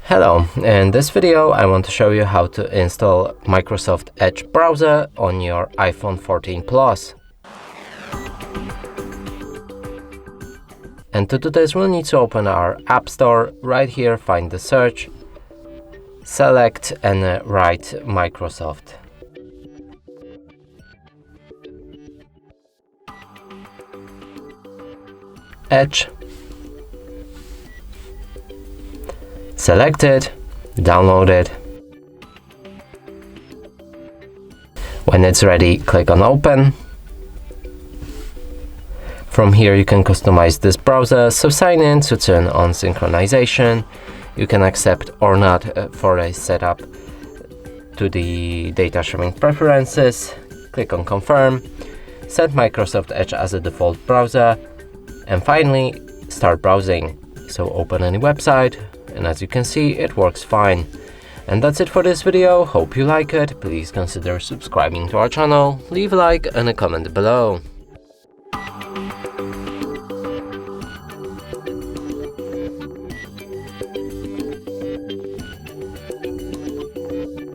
Hello, in this video I want to show you how to install Microsoft Edge browser on your iPhone 14 Plus. And to do this we'll need to open our App Store. Right here find the search, select and write Microsoft. Edge. Select it, download it. When it's ready, click on Open. From here you can customize this browser, so sign in to turn on synchronization. You can accept or not for a setup to the data sharing preferences. Click on Confirm. Set Microsoft Edge as a default browser. And finally, start browsing. So open any website. And as you can see, it works fine. And that's it for this video. Hope you like it. Please consider subscribing to our channel, leave a like and a comment below.